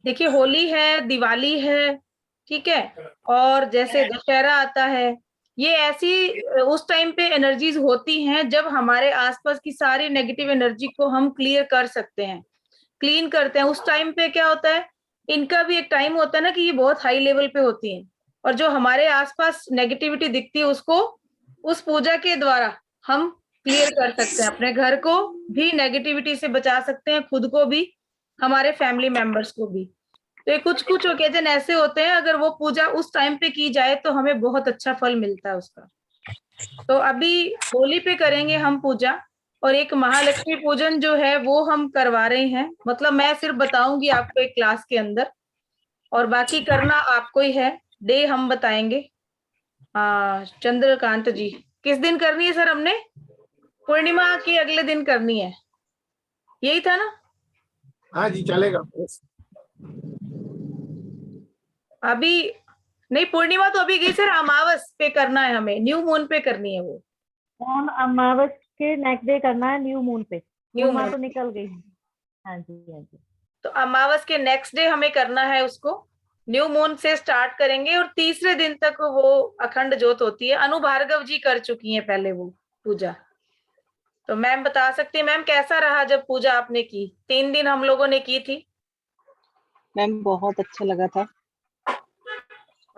देखिए होली है, दिवाली है, ठीक है? और जैसे दशहरा आता है, ये ऐसी उस टाइम पे एनर्जीज़ होती हैं जब हमारे आस-पास की सारी नेगेटिव एनर्जी को हम क्लियर कर सकते हैं, क्लीन करते हैं। उस टाइम पे क्या होता है, इनका भी एक टाइम होता है ना कि ये बहुत हाई लेवल पे होती हैं और जो हमारे आस-पास नेगेटिविटी दिखती है उसको उस पूजा के द्वारा हम क्लियर कर सकते हैं। अपने घर को भी नेगेटिविटी से बचा सकते हैं, खुद को भी, हमारे फैमिली मेंबर्स को भी। तो ये कुछ-कुछ ओकेजन ऐसे होते हैं अगर वो पूजा उस टाइम पे की जाए तो हमें बहुत अच्छा फल मिलता है उसका। तो अभी होली पे करेंगे हम पूजा और एक महालक्ष्मी पूजन जो है वो हम करवा रहे हैं। मतलब मैं सिर्फ़ बताऊँगी आपको एक क्लास के अंदर और बाकी करना आपको ही है। डे हम बताएँगे। चंद्रकांत जी, किस दिन करनी है सर हमने? पूर्णिमा के अगले दिन करनी है। यही था ना? हाँ जी, चलेगा। अभी नहीं पूर्णिमा तो अभी गई सर, अमावस पे करना है हमें, न्यू मून पे करनी है वो। ऑन अमावस के नेक्स्ट डे करना है न्यू मून पे। न्यू पूर्णिमा मून तो निकल गई। हाँ जी, हाँ जी। तो अमावस के नेक्स्ट डे हमें करना है उसको। न्यू मून से स्टार्ट करेंगे और तीसरे दिन तक वो अखंड ज्योत होती है। अनु भार्गव जी कर चुकी हैं पहले वो पूजा। तो मैम बता सकती हैं मैम कैसा रहा जब पूजा आपने की? 3 दिन हम लोगों ने की थी। मैम बहुत अच्छा लगा था।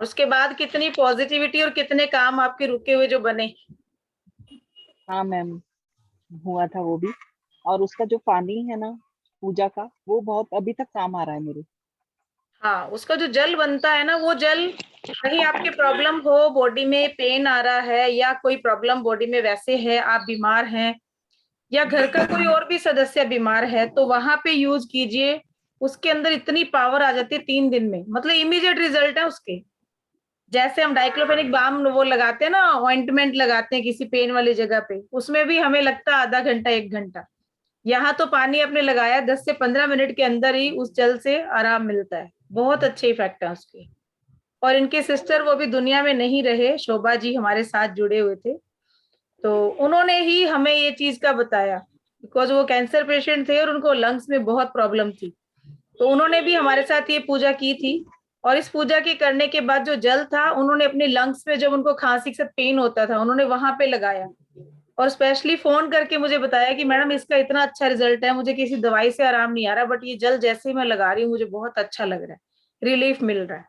उसके बाद कितनी पॉजिटिविटी और कितने काम आपके रुके हुए जो बने। हाँ मैम, हुआ था वो भी। और उसका जो पानी है ना पूजा का, वो बहुत अभी तक काम आ रहा है मेरे। हाँ, उसका जो जल बनता है ना, वो जल कहीं आपके प्रॉब्लम हो, बॉडी में पेन आ रहा है या कोई प्रॉब्लम बॉडी में वैसे है, आप बीमार हैं या घर का कोई और भी सदस्य बीमार है, तो वहाँ पे यूज़ कीजिए। उसके अंदर इतनी पावर आ जाती है 3 दिन में, मतलब इमीडिएट रिजल्ट है उसके। जैसे हम डाइक्लोफेनिक बाम वो लगाते हैं ना, ऑइंटमेंट लगाते हैं किसी पेन वाली जगह पे, उसमें भी हमें लगता है आधा घंटा, 1 घंटा। यहाँ तो पानी आपने लगाया 10 से 15 मिनट के अंदर ही उस जल से आराम मिलता है। बहुत अच्छे इफ़ेक्ट हैं उसके। और इनके सिस्टर वो भी दुनिया में नहीं रहे, शोभा जी हमारे साथ जुड़े हुए थे। तो उन्होंने ही हमें ये चीज़ का बताया, बिकॉज़ वो कैंसर पेशेंट थे और उनको लंग्स में बहुत प्रॉब्लम थी। तो उन्होंने भी हमारे साथ ये पूजा की थी और इस पूजा के करने के बाद जो जल था, उन्होंने अपने लंग्स में जब उनको खाँसी के साथ पेन होता था, उन्होंने वहाँ पे लगाया और स्पेशली फ़ोन करके मुझे बताया कि मैडम इसका इतना अच्छा रिज़ल्ट है, मुझे किसी दवाई से आराम नहीं आ रहा, बट ये जल जैसे ही मैं लगा रही हूँ, मुझे बहुत अच्छा लग रहा है, रिलीफ़ मिल रहा है।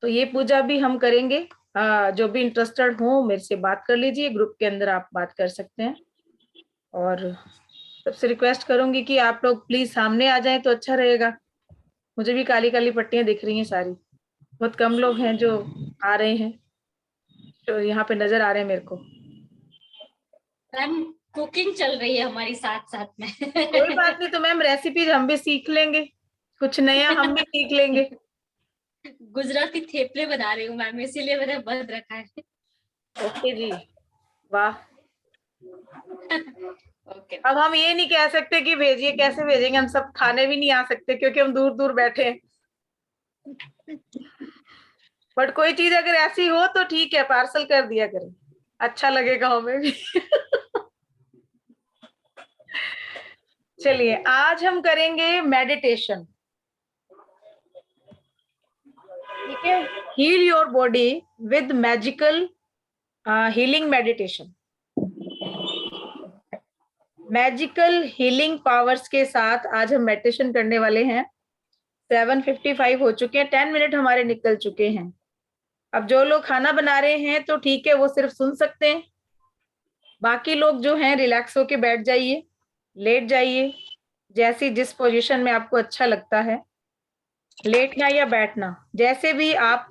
तो ये पूजा भी हम करेंगे। जो भी इंटरेस्टेड हो मेरे से बात कर लीजिए, ग्रुप के अंदर आप बात कर सकते हैं। और सबसे रिक्वेस्ट करूँगी कि आप लोग प्लीज़ सामने आ जाएँ तो अच्छा रहेगा। मुझे भी काली-काली पट्टियाँ दिख रही हैं सारी। बहुत कम लोग हैं जो आ रहे हैं, जो यहाँ पे नज़र आ रहे हैं मेरे को। मैम कुकिंग चल रही है हमारी साथ-साथ में। कोई बात नहीं, तो मैम रेसिपीज़ हम भी सीख लेंगे, कुछ नया हम भी सीख लेंगे। गुजराती थेपले बना रही हूँ मैम, इसीलिए मैंने बंद रखा है। ओके जी, वाह! ओके। अब हम ये नहीं कह सकते कि भेजिए, कैसे भेजेंगे? हम सब खाने भी नहीं आ सकते क्योंकि हम दूर-दूर बैठे हैं। बट कोई चीज़ अगर ऐसी हो तो ठीक है, पार्सल कर दिया करें, अच्छा लगेगा हमें भी। चलिए, आज हम करेंगे मेडिटेशन। ठीक है? Heal your body with magical healing meditation. Magical healing powers के साथ आज हम मेडिटेशन करने वाले हैं। 7:55 हो चुके हैं, 10 मिनट हमारे निकल चुके हैं। अब जो लोग खाना बना रहे हैं तो ठीक है, वो सिर्फ सुन सकते हैं। बाकी लोग जो हैं रिलैक्स होके बैठ जाइए, लेट जाइए, जैसी जिस पोजीशन में आपको अच्छा लगता है, लेटना या बैठना, जैसे भी आप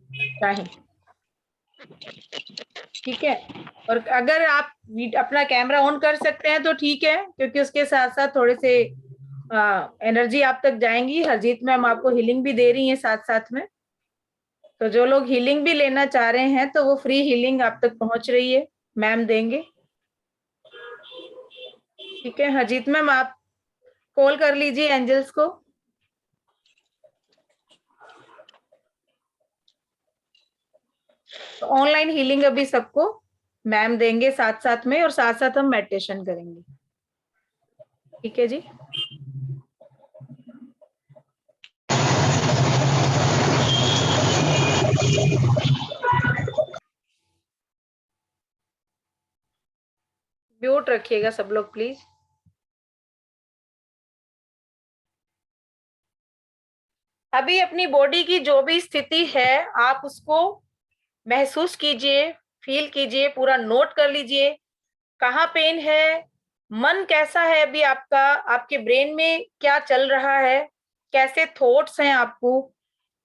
चाहें। ठीक है? और अगर आप अपना कैमरा ऑन कर सकते हैं तो ठीक है, क्योंकि उसके साथ-साथ थोड़े से एनर्जी आप तक जाएँगी। हरजीत मैम आपको हीलिंग भी दे रही हैं साथ-साथ में। तो जो लोग हीलिंग भी लेना चाह रहे हैं, तो वो फ्री हीलिंग आप तक पहुँच रही है, मैम देंगे। ठीक है, हरजीत मैम आप कॉल कर लीजिए एंजल्स को। तो ऑनलाइन हीलिंग अभी सबको मैम देंगे साथ-साथ में और साथ-साथ हम मेडिटेशन करेंगे। ठीक है जी। म्यूट रखिएगा सब लोग प्लीज। अभी अपनी बॉडी की जो भी स्थिति है आप उसको महसूस कीजिए, फील कीजिए, पूरा नोट कर लीजिए। कहाँ पेन है, मन कैसा है अभी आपका, आपके ब्रेन में क्या चल रहा है, कैसे थॉट्स हैं आपको।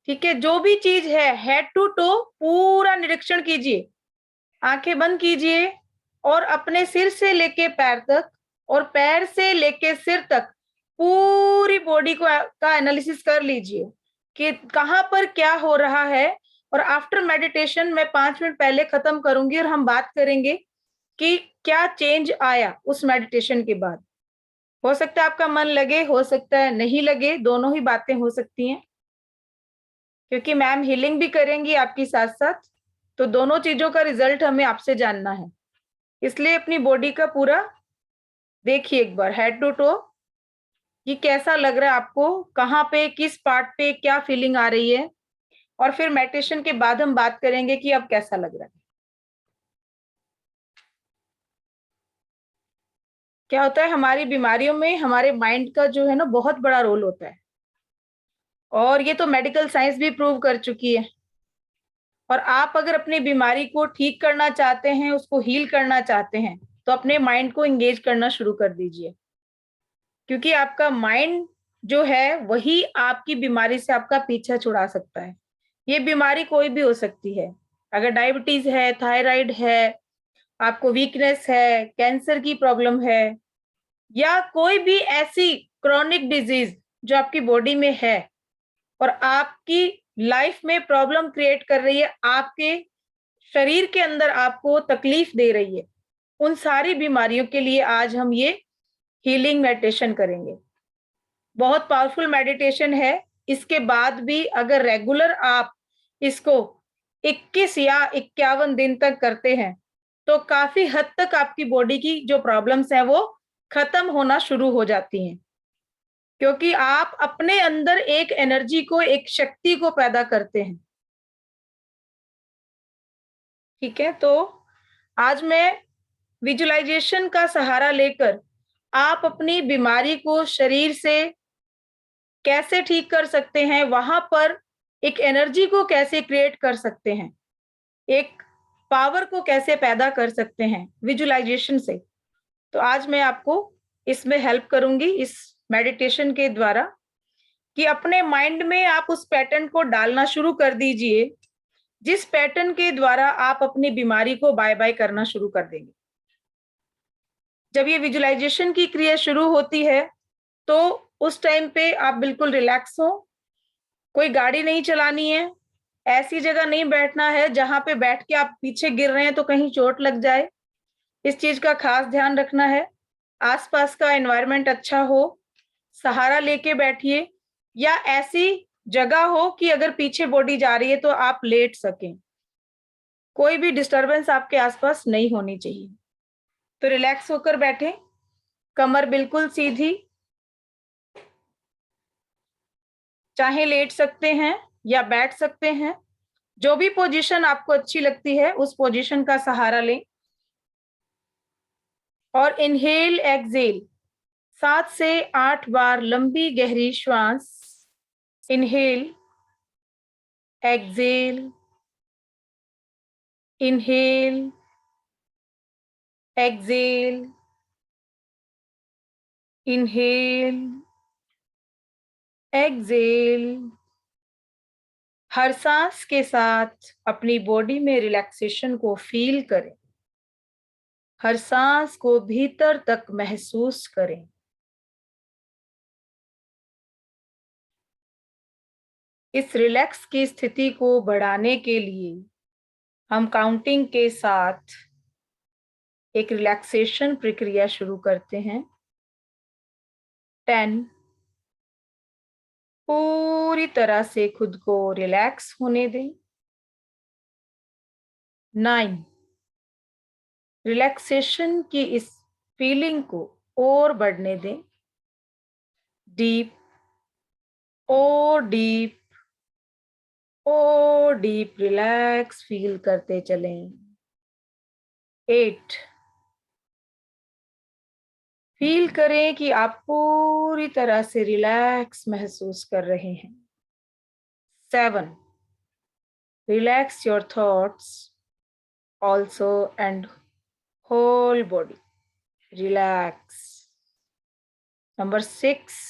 ठीक है, जो भी चीज है हेड टू टो पूरा निरीक्षण कीजिए। आंखें बंद कीजिए और अपने सिर से लेके पैर तक और पैर से लेके सिर तक पूरी बॉडी को का एनालिसिस कर लीजिए कि कहाँ पर क्या हो रहा है। और आफ्टर मेडिटेशन मैं 5 मिनट पहले खत्म करूंगी और हम बात करेंगे कि क्या चेंज आया उस मेडिटेशन के बाद। हो सकता है आपका मन लगे, हो सकता है नहीं लगे, दोनों ही बातें हो सकती हैं, क्योंकि मैम हीलिंग भी करेंगी आपकी साथ साथ। तो दोनों चीजों का रिजल्ट हमें आपसे जानना है, इसलिए अपनी बॉडी का पूरा देखिए एक बार हेड टू टो कि कैसा लग रहा है आपको, कहाँ पे किस पार्ट पे क्या फीलिंग आ रही है। और फिर मेडिटेशन के बाद हम बात करेंगे कि अब कैसा लग रहा है। क्या होता है हमारी बीमारियों में हमारे माइंड का जो है ना बहुत बड़ा रोल होता है, और ये तो मेडिकल साइंस भी प्रूव कर चुकी है। और आप अगर अपनी बीमारी को ठीक करना चाहते हैं, उसको हील करना चाहते हैं, तो अपने माइंड को एंगेज करना शुरू कर दीजिए, क्योंकि आपका माइंड जो है वही आपकी बीमारी से आपका पीछा छुड़ा सकता है। ये बीमारी कोई भी हो सकती है, अगर डायबिटीज है, थायराइड है, आपको वीकनेस है, कैंसर की प्रॉब्लम है, या कोई भी ऐसी क्रॉनिक डिजीज जो आपकी बॉडी में है और आपकी लाइफ में प्रॉब्लम क्रिएट कर रही है, आपके शरीर के अंदर आपको तकलीफ दे रही है, उन सारी बीमारियों के लिए आज हम ये हीलिंग मेडिटेशन करेंगे। बहुत पावरफुल मेडिटेशन है। इसके बाद भी अगर रेगुलर आप इसको 21 या 51 दिन तक करते हैं तो काफी हद तक आपकी बॉडी की जो प्रॉब्लम्स हैं वो खत्म होना शुरू हो जाती हैं, क्योंकि आप अपने अंदर एक एनर्जी को, एक शक्ति को पैदा करते हैं। ठीक है, तो आज मैं विजुअलाइजेशन का सहारा लेकर आप अपनी बीमारी को शरीर से कैसे ठीक कर सकते हैं, वहां पर एक एनर्जी को कैसे क्रिएट कर सकते हैं, एक पावर को कैसे पैदा कर सकते हैं विजुअलाइजेशन से। तो आज मैं आपको इसमें हेल्प करूंगी इस मेडिटेशन के द्वारा, कि अपने माइंड में आप उस पैटर्न को डालना शुरू कर दीजिए जिस पैटर्न के द्वारा आप अपनी बीमारी को बाय बाय करना शुरू कर देंगे। जब ये विजुअलाइजेशन की क्रिया शुरू होती है तो उस टाइम पे आप बिल्कुल रिलैक्स हो, कोई गाड़ी नहीं चलानी है, ऐसी जगह नहीं बैठना है जहां पे बैठ के आप पीछे गिर रहे हैं तो कहीं चोट लग जाए, इस चीज का खास ध्यान रखना है। आसपास का एनवायरनमेंट अच्छा हो, सहारा लेके बैठिए, या ऐसी जगह हो कि अगर पीछे बॉडी जा रही है तो आप लेट सकें, कोई भी डिस्टरबेंस आपके आसपास नहीं होनी चाहिए। तो रिलैक्स होकर बैठे, कमर बिल्कुल सीधी, चाहे लेट सकते हैं या बैठ सकते हैं, जो भी पोजीशन आपको अच्छी लगती है उस पोजीशन का सहारा लें। और इनहेल एक्सेल 7 से 8 बार लंबी गहरी श्वास, inhale exhale, inhale exhale, inhale exhale. हर सांस के साथ अपनी बॉडी में रिलैक्सेशन को फील करें, हर सांस को भीतर तक महसूस करें। इस रिलैक्स की स्थिति को बढ़ाने के लिए हम काउंटिंग के साथ एक रिलैक्सेशन प्रक्रिया शुरू करते हैं। 10, पूरी तरह से खुद को रिलैक्स होने दें। 9, रिलैक्सेशन की इस फीलिंग को और बढ़ने दें। डीप, और डीप, और डीप रिलैक्स फील करते चलें। 8, फील करें कि आप पूरी तरह से रिलैक्स महसूस कर रहे हैं। 7, relax your thoughts also and whole body relax. Number 6,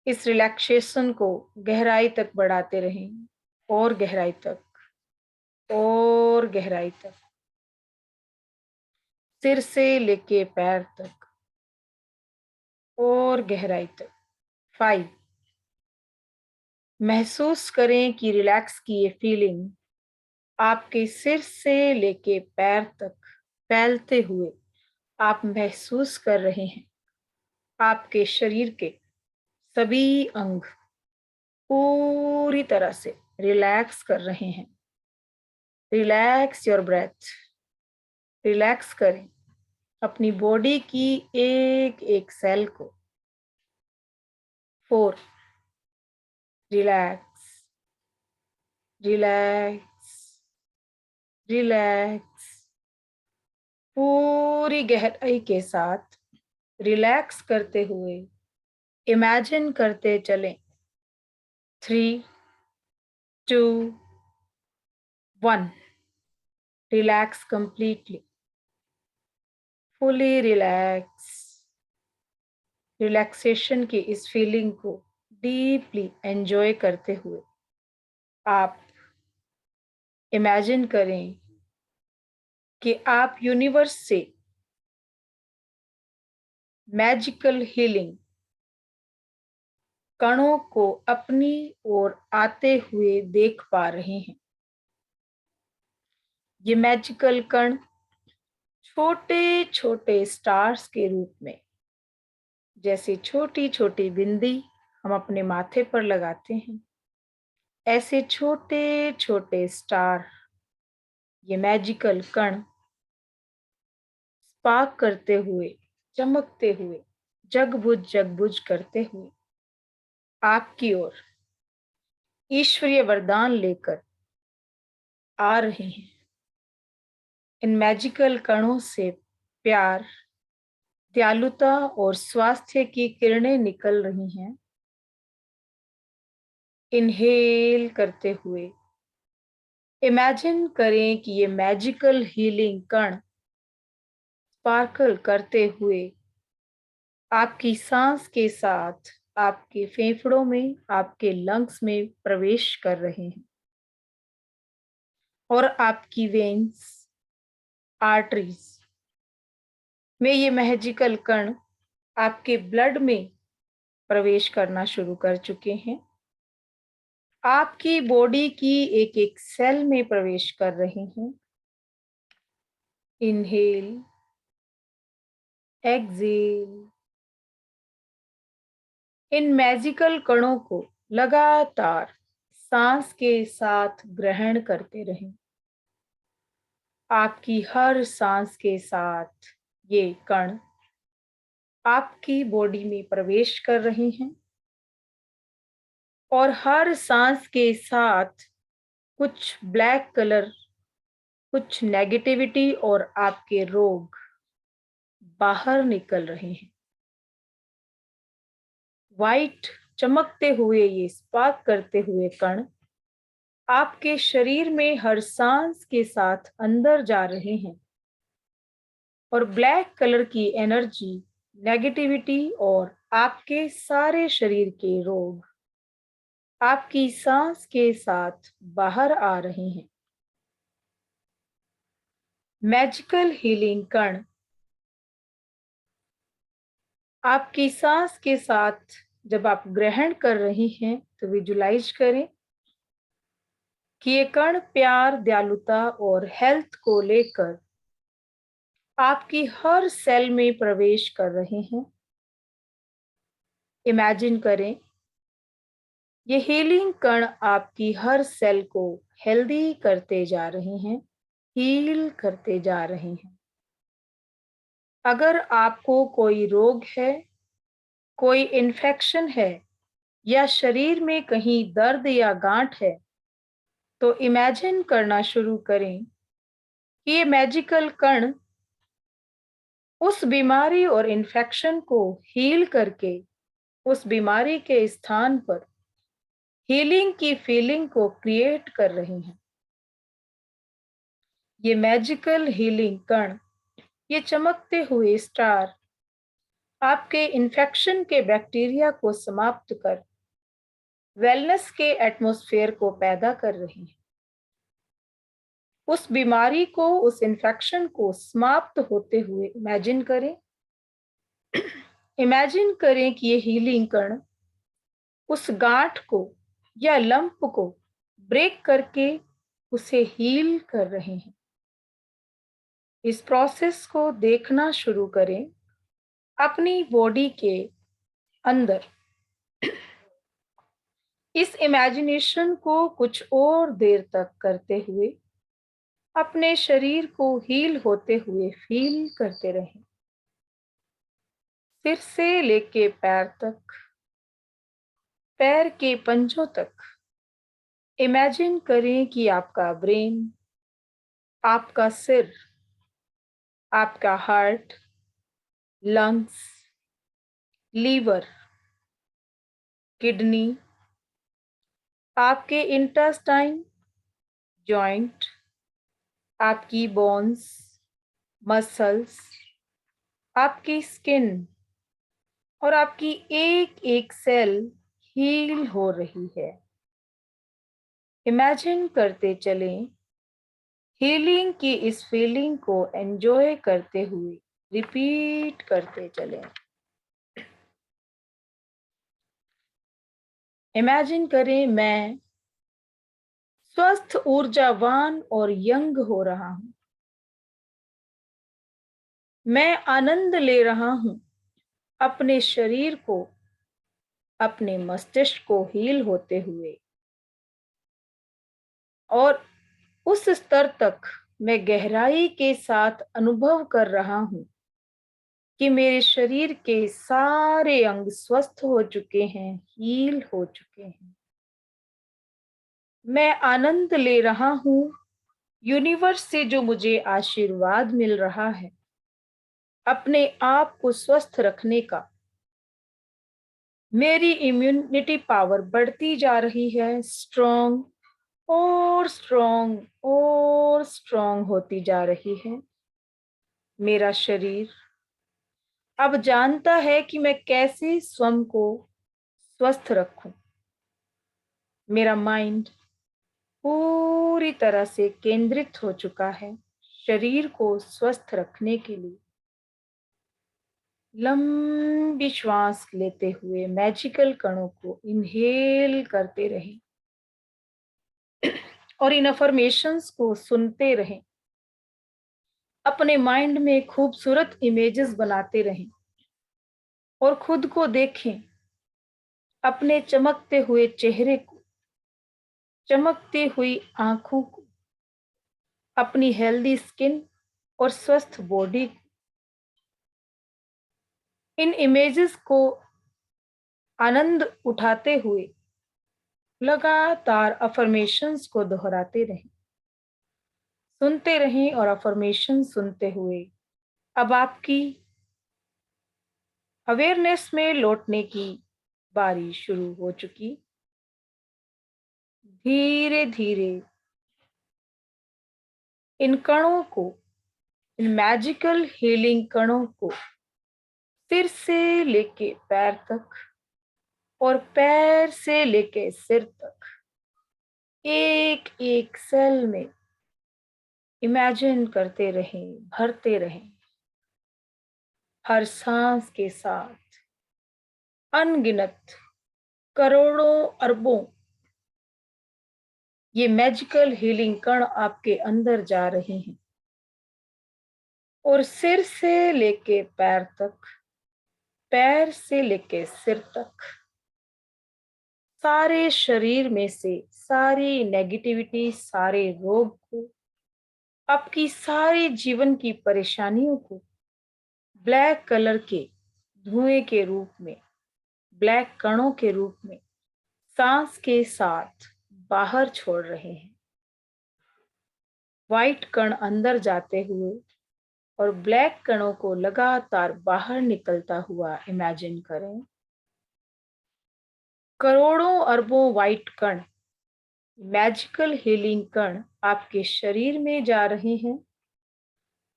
इस रिलैक्सेशन को गहराई तक बढ़ाते रहें, और गहराई तक, और गहराई तक, सिर से लेके पैर तक, और गहराई तक। 5, महसूस करें कि रिलैक्स की ये फीलिंग आपके सिर से लेके पैर तक फैलते हुए आप महसूस कर रहे हैं। आपके शरीर के सभी अंग पूरी तरह से रिलैक्स कर रहे हैं। रिलैक्स योर ब्रेथ, रिलैक्स करें अपनी बॉडी की एक एक सेल को। 4, रिलैक्स, रिलैक्स, रिलैक्स, पूरी गहराई के साथ रिलैक्स करते हुए इमेजिन करते चलें। 3, 2, 1, relax completely, fully relax. Relaxation की इस फीलिंग को डीपली एंजॉय करते हुए आप इमेजिन करें कि आप यूनिवर्स से मैजिकल हीलिंग कणों को अपनी ओर आते हुए देख पा रहे हैं। ये मैजिकल कण छोटे छोटे स्टार्स के रूप में, जैसे छोटी छोटी बिंदी हम अपने माथे पर लगाते हैं, ऐसे छोटे छोटे स्टार, ये मैजिकल कण स्पार्क करते हुए, चमकते हुए, जगबुझ करते हुए आपकी ओर ईश्वरीय वरदान लेकर आ रहे हैं। इन मैजिकल कणों से प्यार, दयालुता और स्वास्थ्य की किरणें निकल रही हैं। इनहेल करते हुए इमेजिन करें कि ये मैजिकल हीलिंग कण स्पार्कल करते हुए आपकी सांस के साथ आपके फेफड़ों में, आपके लंग्स में प्रवेश कर रहे हैं, और आपकी वेन्स, आर्टरीज में ये मैजिकल कण आपके ब्लड में प्रवेश करना शुरू कर चुके हैं। आपकी बॉडी की एक एक सेल में प्रवेश कर रहे हैं। Inhale, exhale. इन मैजिकल कणों को लगातार सांस के साथ ग्रहण करते रहें। आपकी हर सांस के साथ ये कण आपकी बॉडी में प्रवेश कर रहे हैं, और हर सांस के साथ कुछ ब्लैक कलर, कुछ नेगेटिविटी और आपके रोग बाहर निकल रहे हैं। वाइट चमकते हुए, ये स्पार्क करते हुए कण आपके शरीर में हर सांस के साथ अंदर जा रहे हैं, और ब्लैक कलर की एनर्जी, नेगेटिविटी और आपके सारे शरीर के रोग आपकी सांस के साथ बाहर आ रहे हैं। मैजिकल हीलिंग कण आपकी सांस के साथ जब आप ग्रहण कर रहे हैं तो विजुलाइज करें कि ये कण प्यार, दयालुता और हेल्थ को लेकर आपकी हर सेल में प्रवेश कर रहे हैं। इमेजिन करें ये हीलिंग कण आपकी हर सेल को हेल्दी करते जा रहे हैं, हील करते जा रहे हैं। अगर आपको कोई रोग है कोई इन्फेक्शन है या शरीर में कहीं दर्द या गांठ है, तो इमेजिन करना शुरू करें कि ये मैजिकल कण उस बीमारी और इन्फेक्शन को हील करके उस बीमारी के स्थान पर हीलिंग की फीलिंग को क्रिएट कर रहे हैं। ये मैजिकल हीलिंग कण, ये चमकते हुए स्टार आपके इन्फेक्शन के बैक्टीरिया को समाप्त कर वेलनेस के एटमॉस्फेयर को पैदा कर रहे हैं। उस बीमारी को, उस इन्फेक्शन को समाप्त होते हुए इमेजिन करें। इमेजिन करें कि ये हीलिंग कण उस गांठ को या लंप को ब्रेक करके उसे हील कर रहे हैं। इस प्रोसेस को देखना शुरू करें अपनी बॉडी के अंदर। इस इमेजिनेशन को कुछ और देर तक करते हुए अपने शरीर को हील होते हुए फील करते रहें। सिर से लेके पैर तक, पैर के पंजों तक इमेजिन करें कि आपका ब्रेन, आपका सिर, आपका हार्ट, लंग्स, लीवर, किडनी, आपके इंटेस्टाइन, जॉइंट, आपकी बोन्स, मसल्स, आपकी स्किन और आपकी एक एक सेल हील हो रही है। इमेजिन करते चलें, हीलिंग की इस फीलिंग को एंजॉय करते हुए रिपीट करते चलें। इमेजिन करें मैं स्वस्थ, ऊर्जावान और यंग हो रहा हूं। मैं आनंद ले रहा हूं अपने शरीर को, अपने मस्तिष्क को हील होते हुए, और उस स्तर तक मैं गहराई के साथ अनुभव कर रहा हूं कि मेरे शरीर के सारे अंग स्वस्थ हो चुके हैं, हील हो चुके हैं। मैं आनंद ले रहा हूं यूनिवर्स से जो मुझे आशीर्वाद मिल रहा है अपने आप को स्वस्थ रखने का। मेरी इम्यूनिटी पावर बढ़ती जा रही है, स्ट्रॉन्ग और स्ट्रॉन्ग और स्ट्रॉन्ग होती जा रही है। मेरा शरीर अब जानता है कि मैं कैसे स्वयं को स्वस्थ रखूं। मेरा माइंड पूरी तरह से केंद्रित हो चुका है शरीर को स्वस्थ रखने के लिए। लंबी श्वास लेते हुए मैजिकल कणों को इनहेल करते रहें और इन अफर्मेशंस को सुनते रहें। अपने माइंड में खूबसूरत इमेजेस बनाते रहें और खुद को देखें, अपने चमकते हुए चेहरे को, चमकती हुई आंखों को, अपनी हेल्दी स्किन और स्वस्थ बॉडी को। इन इमेजेस को आनंद उठाते हुए लगातार अफर्मेशंस को दोहराते रहें, सुनते रहें और अफर्मेशन सुनते हुए अब आपकी अवेयरनेस में लौटने की बारी शुरू हो चुकी। धीरे धीरे इन कणों को, इन मैजिकल हीलिंग कणों को सिर से लेके पैर तक और पैर से लेके सिर तक एक एक सेल में इमेजिन करते रहें, भरते रहें। हर सांस के साथ अनगिनत करोड़ों अरबों ये मैजिकल हीलिंग कण आपके अंदर जा रहे हैं और सिर से लेके पैर तक, पैर से लेके सिर तक सारे शरीर में से सारी नेगेटिविटी, सारे रोग को, आपकी सारी जीवन की परेशानियों को ब्लैक कलर के धुएं के रूप में ब्लैक कणों के रूप में सांस के साथ बाहर छोड़ रहे हैं। व्हाइट कण अंदर जाते हुए और ब्लैक कणों को लगातार बाहर निकलता हुआ इमेजिन करें। करोड़ों अरबों व्हाइट कण, मैजिकल हीलिंग कण आपके शरीर में जा रहे हैं,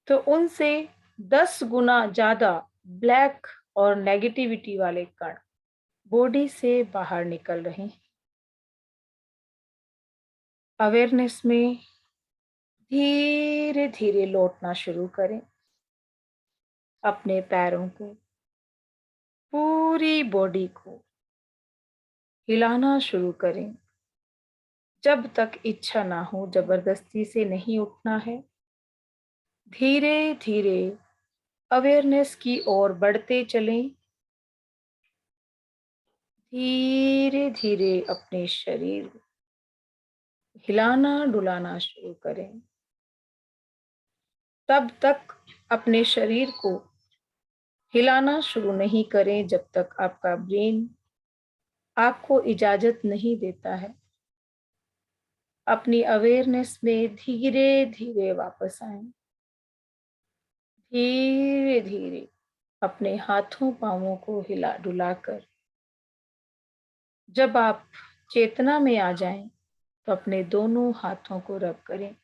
तो उनसे 10 गुना ज्यादा ब्लैक और नेगेटिविटी वाले कण बॉडी से बाहर निकल रहे हैं। अवेयरनेस में धीरे धीरे लौटना शुरू करें। अपने पैरों को, पूरी बॉडी को हिलाना शुरू करें। जब तक इच्छा ना हो, जबरदस्ती से नहीं उठना है। धीरे धीरे अवेयरनेस की ओर बढ़ते चलें। धीरे धीरे अपने शरीर को हिलाना डुलाना शुरू करें। तब तक अपने शरीर को हिलाना शुरू नहीं करें जब तक आपका ब्रेन आपको इजाजत नहीं देता है। अपनी अवेयरनेस में धीरे धीरे वापस आएं। धीरे धीरे अपने हाथों पांवों को हिला डुलाकर जब आप चेतना में आ जाएं, तो अपने दोनों हाथों को रब करें।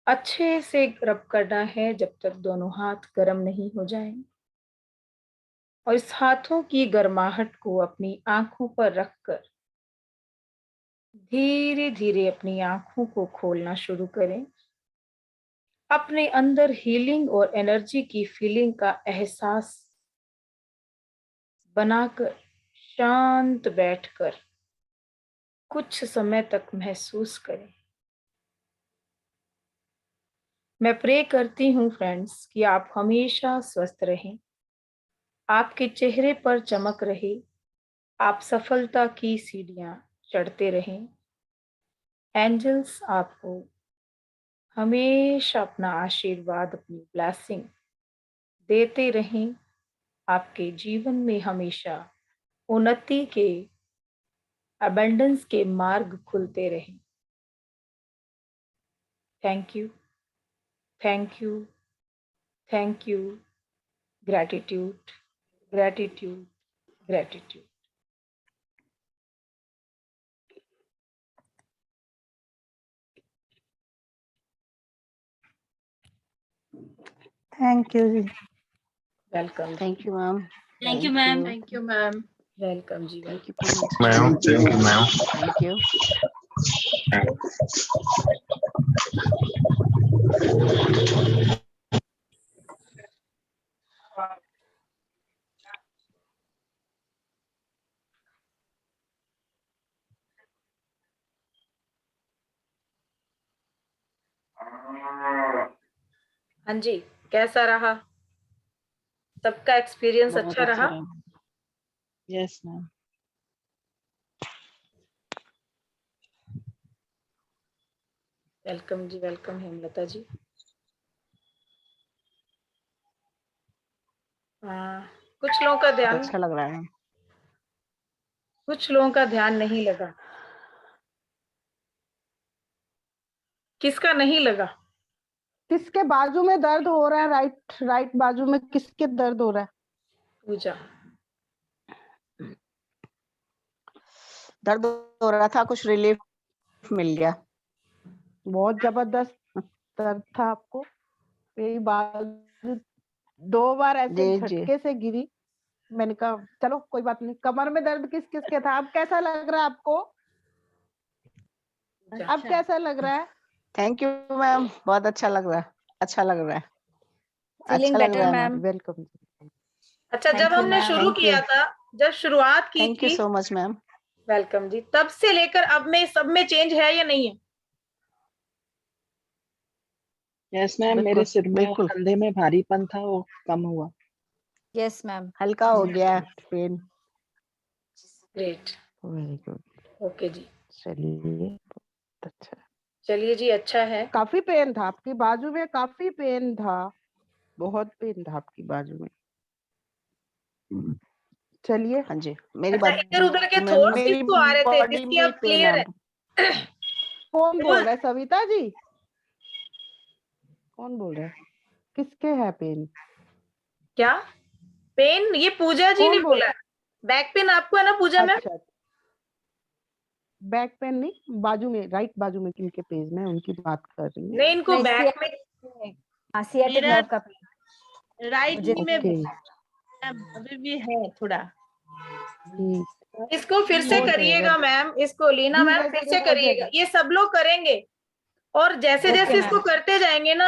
अच्छे से रब करना है जब तक दोनों हाथ गर्म नहीं हो जाएं। और इस हाथों की गर्माहट को अपनी आंखों पर रखकर धीरे धीरे अपनी आंखों को खोलना शुरू करें। अपने अंदर हीलिंग और एनर्जी की फीलिंग का एहसास बनाकर शांत बैठकर कुछ समय तक महसूस करें। मैं प्रे करती हूँ फ्रेंड्स कि आप हमेशा स्वस्थ रहें, आपके चेहरे पर चमक रहे, आप सफलता की सीढ़ियां चढ़ते रहें। एंजल्स आपको हमेशा अपना आशीर्वाद, अपनी ब्लेसिंग देते रहें। आपके जीवन में हमेशा उन्नति के, अबंडेंस के मार्ग खुलते रहें। Thank you, thank you, thank you. Gratitude, gratitude, gratitude. Thank you जी। Welcome. Thank you ma'am. Thank you ma'am. Thank you ma'am. Welcome जी। Thank you ma'am, thank you ma'am. Thank you. हाँ जी, कैसा रहा? सबका एक्सपीरियंस बहुत अच्छा रहा? Yes ma'am. वेलकम जी, वेलकम हेमलता जी। कुछ लोगों का ध्यान, अच्छा लग रहा है। कुछ लोगों का ध्यान नहीं लगा। किसका नहीं लगा? किसके बाजू में दर्द हो रहा है? राइट बाजू में किसके दर्द हो रहा है? पूजा। दर्द हो रहा था, कुछ रिलीफ मिल गया। बहुत जबरदस्त दर्द था आपको। मेरी बाजू 2 बार ऐसे जी, जी। झटके से गिरी। मैंने कहा चलो कोई बात नहीं। कमर में दर्द किस किस के था? अब कैसा लग रहा है आपको? अब कैसा लग रहा है? थैंक यू मैम, बहुत अच्छा लग रहा है। अच्छा लग रहा है। फीलिंग अच्छा लग बेटर रहा है मैम। वेलकम। अच्छा, Thank जब you, हमने ma'am. शुरू Thank you. किया था, जब शुरुआत की थैंक यू थी, सो मच मैम। वेलकम जी, तब से लेकर अब में सब में चेंज है या नहीं है? यस मैम, बिल्कुल, मेरे सिर में और बिल्कुल। कंधे में भारीपन था, वो कम हुआ। Yes ma'am. हल्का हो गया pain. Great, very good. Okay जी। चलिए, अच्छा। चलिए जी, अच्छा है। काफी पेन था आपकी बाजू में, काफी पेन था, बहुत पेन था आपकी बाजू में। चलिए। हाँ जी, मेरी अच्छा, बात इधर उधर के मैम, थॉट्स मेरी किसको आ रहे थे बॉडी जिसकी में अब पेन क्लियर है। है? कौन बोल रहा है? सविता जी कौन बोल रहा है? किसके है पेन? क्या पेन? ये पूजा जी ने कौन बोल? बोला है। बैक पेन आपको है ना पूजा में? अच्छा, बैक पेन नहीं, बाजू में, राइट बाजू में किनके पेज में, उनकी बात कर रही हूँ। नहीं, इनको नहीं, बैक में। सियाटिक मेरा नर्व का पेन राइट मुझे नी में ओके, मैम अभी भी है थोड़ा। ठीक। इसको फिर से हो करिएगा जाएगा मैम, इसको लीना मैम धीरे फिर धीरे से हो करिएगा। जाएगा। ये सब लोग करेंगे और जैसे ओके जैसे इसको मैम। करते जाएंगे ना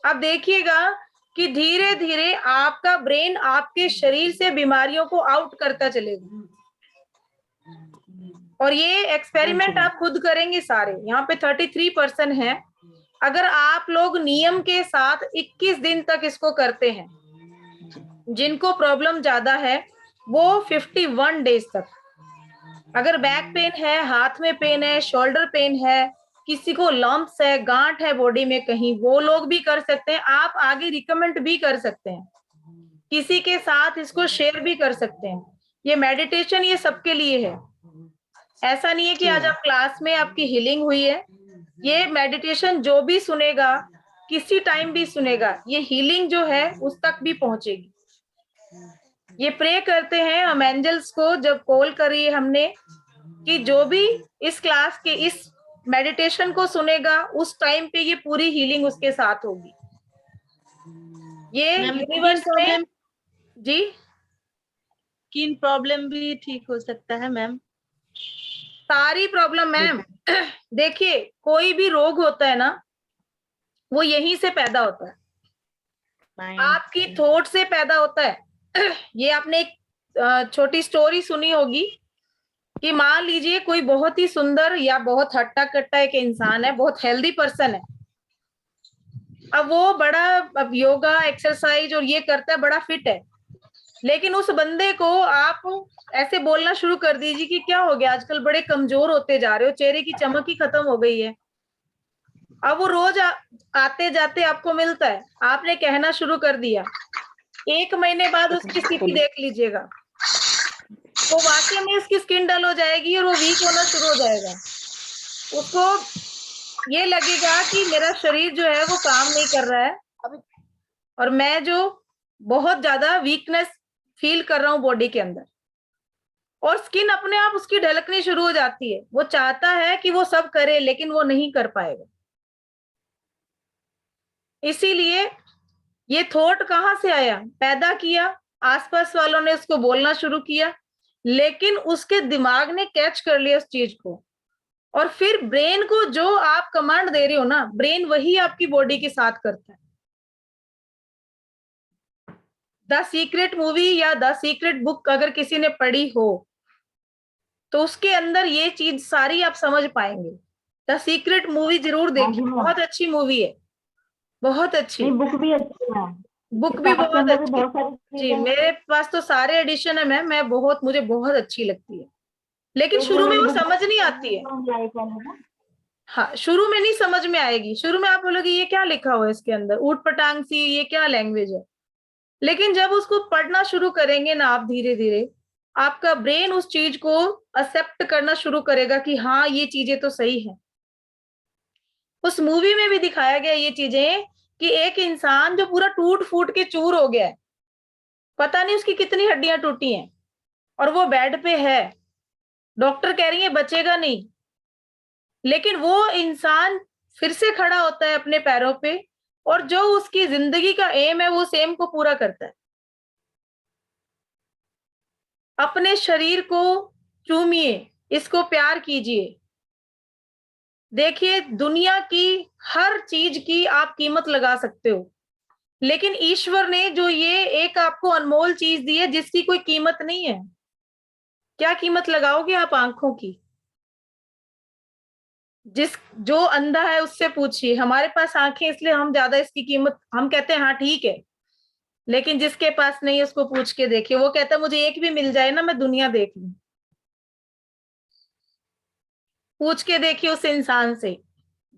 आप देखिएगा कि धीरे धीरे आपका ब्रेन आपके शरीर से बीमारियों को आउट करता चलेगा। और ये एक्सपेरिमेंट आप खुद करेंगे सारे। यहाँ पे 33% है। अगर आप लोग नियम के साथ 21 दिन तक इसको करते हैं, जिनको प्रॉब्लम ज्यादा है वो 51 डेज तक। अगर बैक पेन है, हाथ में पेन है, शोल्डर पेन है, किसी को लंप्स है, गांठ है बॉडी में कहीं, वो लोग भी कर सकते हैं। आप आगे रिकमेंड भी कर सकते हैं, किसी के साथ इसको शेयर भी कर सकते हैं। ये मेडिटेशन ये सबके लिए है। ऐसा नहीं है कि आज आप क्लास में आपकी हीलिंग हुई है। ये मेडिटेशन जो भी सुनेगा, किसी टाइम भी सुनेगा, ये हीलिंग जो है उस तक भी पहुंचेगी। ये प्रे करते हैं हम एंजल्स को, जब कॉल करी हमने, कि जो भी इस क्लास के इस मेडिटेशन को सुनेगा उस टाइम पे ये पूरी हीलिंग उसके साथ होगी। ये मैम यूनिवर्स में जी स्किन प्रॉब्लम भी ठीक हो सकता है मैम? सारी प्रॉब्लम मैम देखिए, कोई भी रोग होता है ना वो यहीं से पैदा होता है, आपकी थॉट से पैदा होता है। ये आपने एक छोटी स्टोरी सुनी होगी कि मान लीजिए कोई बहुत ही सुंदर या बहुत हट्टा कट्टा एक इंसान है, बहुत हेल्दी पर्सन है। अब वो बड़ा अब योगा एक्सरसाइज और ये करता है, बड़ा फिट है, लेकिन उस बंदे को आप ऐसे बोलना शुरू कर दीजिए कि क्या हो गया, आजकल बड़े कमजोर होते जा रहे हो, चेहरे की चमक ही खत्म हो गई है। अब वो रोज आते जाते आपको मिलता है, आपने कहना शुरू कर दिया, 1 महीने बाद उसकी स्थिति देख लीजिएगा, तो वाकई में उसकी स्किन डल हो जाएगी और वो वीक होना शुरू हो जाएगा। उसको ये लगेगा कि मेरा शरीर जो है वो काम नहीं कर रहा है और मैं जो बहुत ज्यादा वीकनेस फील कर रहा हूँ बॉडी के अंदर, और स्किन अपने आप उसकी ढलकनी शुरू हो जाती है। वो चाहता है कि वो सब करे लेकिन वो नहीं कर पाएगा। इसीलिए ये थॉट कहाँ से आया, पैदा किया, आसपास वालों ने उसको बोलना शुरू किया, लेकिन उसके दिमाग ने कैच कर लिया उस चीज को। और फिर ब्रेन को जो आप कमांड दे रहे हो ना, ब्रेन वही आपकी बॉडी के साथ करता है। द सीक्रेट मूवी या द सीक्रेट बुक अगर किसी ने पढ़ी हो तो उसके अंदर ये चीज सारी आप समझ पाएंगे। द सीक्रेट मूवी जरूर देखिए, बहुत अच्छी मूवी है, बहुत अच्छी। नहीं, बुक भी अच्छी है। बुक भी किताब के बहुत अंदर भी अच्छी बहुत सारी जी, चीजें मेरे पास तो सारे एडिशन है मैम, मैं बहुत, मुझे बहुत अच्छी लगती है, लेकिन एक शुरू में वो बुक समझ नहीं आती है। हाँ, शुरू में नहीं समझ में आएगी, शुरू में आप बोलोगे ये क्या लिखा हुआ है इसके अंदर, ऊट पटांग सी, ये क्या लैंग्वेज है। लेकिन जब उसको पढ़ना शुरू करेंगे ना आप, धीरे धीरे आपका ब्रेन उस चीज को एक्सेप्ट करना शुरू करेगा कि हाँ ये चीजें तो सही है। उस मूवी में भी दिखाया गया ये चीजें कि एक इंसान जो पूरा टूट फूट के चूर हो गया है, पता नहीं उसकी कितनी हड्डियां टूटी हैं, और वो बेड पे है, डॉक्टर कह रही है बचेगा नहीं, लेकिन वो इंसान फिर से खड़ा होता है अपने पैरों पे, और जो उसकी जिंदगी का एम है वो उस एम को पूरा करता है। अपने शरीर को चूमिए, इसको प्यार कीजिए। देखिए, दुनिया की हर चीज की आप कीमत लगा सकते हो, लेकिन ईश्वर ने जो ये एक आपको अनमोल चीज दी है जिसकी कोई कीमत नहीं है, क्या कीमत लगाओगे आप आंखों की? जो अंधा है उससे पूछिए। हमारे पास आंखें इसलिए हम ज्यादा इसकी कीमत, हम कहते हैं हाँ ठीक है, लेकिन जिसके पास नहीं है उसको पूछ के देखिए, वो कहता है मुझे एक भी मिल जाए ना मैं दुनिया देख लूं। पूछ के देखिए उस इंसान से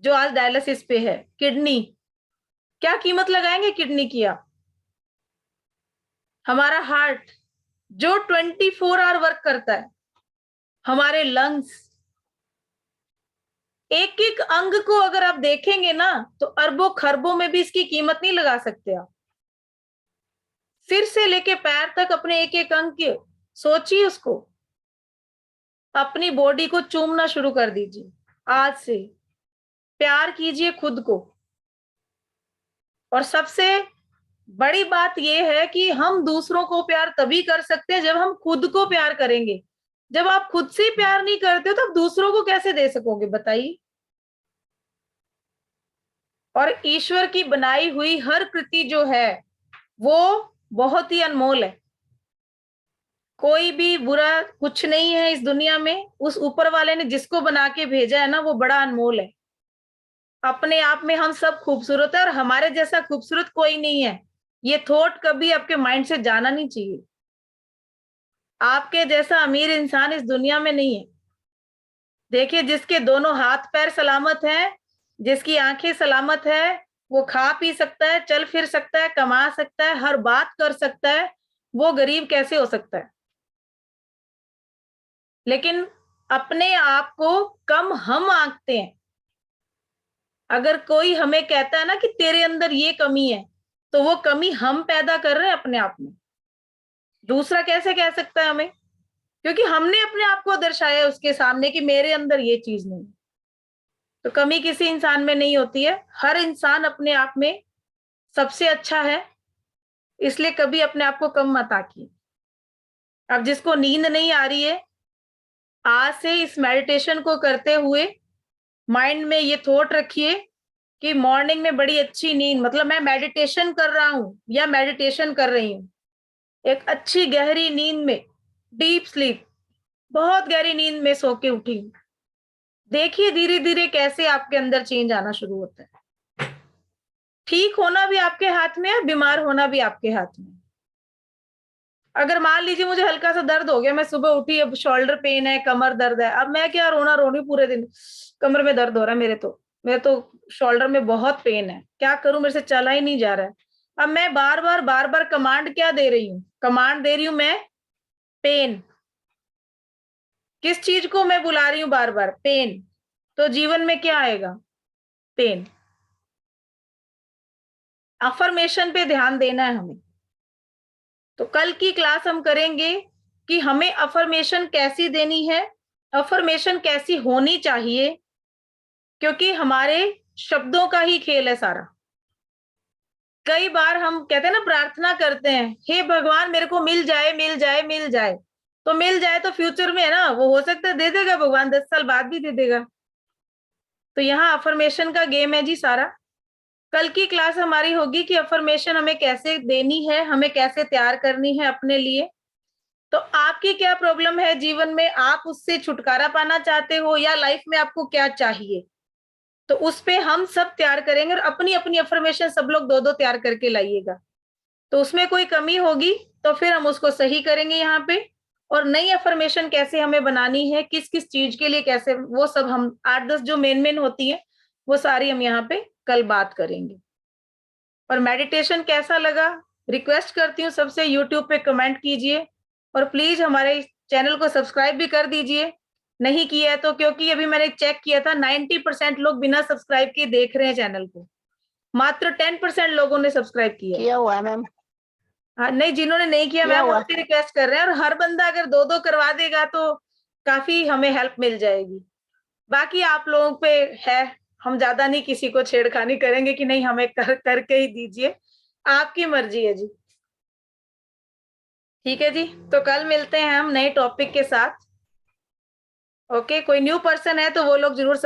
जो आज डायलिसिस पे है। किडनी, क्या कीमत लगाएंगे किडनी की आप? हमारा हार्ट, जो 24 आवर वर्क करता है, हमारे लंग्स, एक एक अंग को अगर आप देखेंगे ना तो अरबों खरबों में भी इसकी कीमत नहीं लगा सकते आप। सिर से लेके पैर तक अपने एक एक अंग के सोचिए, उसको अपनी बॉडी को चूमना शुरू कर दीजिए। आज से प्यार कीजिए खुद को। और सबसे बड़ी बात यह है कि हम दूसरों को प्यार तभी कर सकते हैं जब हम खुद को प्यार करेंगे। जब आप खुद से प्यार नहीं करते हो तो आप दूसरों को कैसे दे सकोगे, बताइए। और ईश्वर की बनाई हुई हर कृति जो है वो बहुत ही अनमोल है। कोई भी बुरा कुछ नहीं है इस दुनिया में। उस ऊपर वाले ने जिसको बना के भेजा है ना, वो बड़ा अनमोल है। अपने आप में हम सब खूबसूरत है और हमारे जैसा खूबसूरत कोई नहीं है। ये थॉट कभी आपके माइंड से जाना नहीं चाहिए। आपके जैसा अमीर इंसान इस दुनिया में नहीं है। देखिए, जिसके दोनों हाथ पैर सलामत हैं, जिसकी आंखें सलामत है, वो खा पी सकता है, चल फिर सकता है, कमा सकता है, हर बात कर सकता है, वो गरीब कैसे हो सकता है? लेकिन अपने आप को कम हम आंकते हैं। अगर कोई हमें कहता है ना कि तेरे अंदर ये कमी है, तो वो कमी हम पैदा कर रहे हैं अपने आप में। दूसरा कैसे कह सकता है हमें? क्योंकि हमने अपने आप को दर्शाया उसके सामने कि मेरे अंदर ये चीज नहीं। तो कमी किसी इंसान में नहीं होती है। हर इंसान अपने आप में सबसे अच्छा है, इसलिए कभी अपने आप को कम मत आंकिए। अब जिसको नींद नहीं आ रही है, आज से इस मेडिटेशन को करते हुए माइंड में ये थॉट रखिए कि मॉर्निंग में बड़ी अच्छी नींद, मतलब मैं मेडिटेशन कर रहा हूं या मेडिटेशन कर रही हूं, एक अच्छी गहरी नींद में, डीप स्लीप, बहुत गहरी नींद में सो के उठी। देखिए धीरे धीरे कैसे आपके अंदर चेंज आना शुरू होता है। ठीक होना भी आपके हाथ में है, बीमार होना भी आपके हाथ में। अगर मान लीजिए मुझे हल्का सा दर्द हो गया, मैं सुबह उठी, अब शोल्डर पेन है, कमर दर्द है, अब मैं क्या रोना रोनी पूरे दिन, कमर में दर्द हो रहा है, मेरे तो शोल्डर में बहुत पेन है, क्या करूं, मेरे से चला ही नहीं जा रहा है। अब मैं बार बार कमांड क्या दे रही हूँ? कमांड दे रही हूं मैं पेन। किस चीज को मैं बुला रही हूँ बार बार? पेन। तो जीवन में क्या आएगा? पेन। अफर्मेशन पे ध्यान देना है हमें। तो कल की क्लास हम करेंगे कि हमें अफर्मेशन कैसी देनी है, अफर्मेशन कैसी होनी चाहिए, क्योंकि हमारे शब्दों का ही खेल है सारा। कई बार हम कहते हैं ना, प्रार्थना करते हैं, हे भगवान मेरे को मिल जाए मिल जाए मिल जाए। तो मिल जाए तो फ्यूचर में है ना, वो हो सकता है दे देगा भगवान, 10 साल बाद भी दे देगा। तो यहाँ अफर्मेशन का गेम है जी सारा। कल की क्लास हमारी होगी कि अफर्मेशन हमें कैसे देनी है, हमें कैसे तैयार करनी है अपने लिए। तो आपकी क्या प्रॉब्लम है जीवन में, आप उससे छुटकारा पाना चाहते हो या लाइफ में आपको क्या चाहिए, तो उस पे हम सब तैयार करेंगे। और अपनी अपनी अफर्मेशन सब लोग दो दो तैयार करके लाइएगा। तो उसमें कोई कमी होगी तो फिर हम उसको सही करेंगे यहाँ पे। और नई अफर्मेशन कैसे हमें बनानी है, किस किस चीज के लिए कैसे, वो सब हम 8-10 जो मेन होती है वो सारी हम यहाँ पे कल बात करेंगे। और मेडिटेशन कैसा लगा, रिक्वेस्ट करती हूँ सबसे, यूट्यूब पे कमेंट कीजिए और प्लीज हमारे चैनल को सब्सक्राइब भी कर दीजिए, नहीं किया है तो, क्योंकि अभी मैंने चेक किया था 90% लोग बिना सब्सक्राइब के देख रहे हैं चैनल को, मात्र 10% लोगों ने सब्सक्राइब किया हुआ है मैम। हाँ, नहीं, जिन्होंने नहीं किया मैम उनसे रिक्वेस्ट कर रहे हैं। और हर बंदा अगर 2-2 करवा देगा तो काफी हमें हेल्प मिल जाएगी। बाकी आप लोगों पे है, हम ज्यादा नहीं किसी को छेड़खानी करेंगे कि नहीं हमें करके ही दीजिए, आपकी मर्जी है जी। ठीक है जी, तो कल मिलते हैं हम नए टॉपिक के साथ। ओके, कोई न्यू पर्सन है तो वो लोग जरूर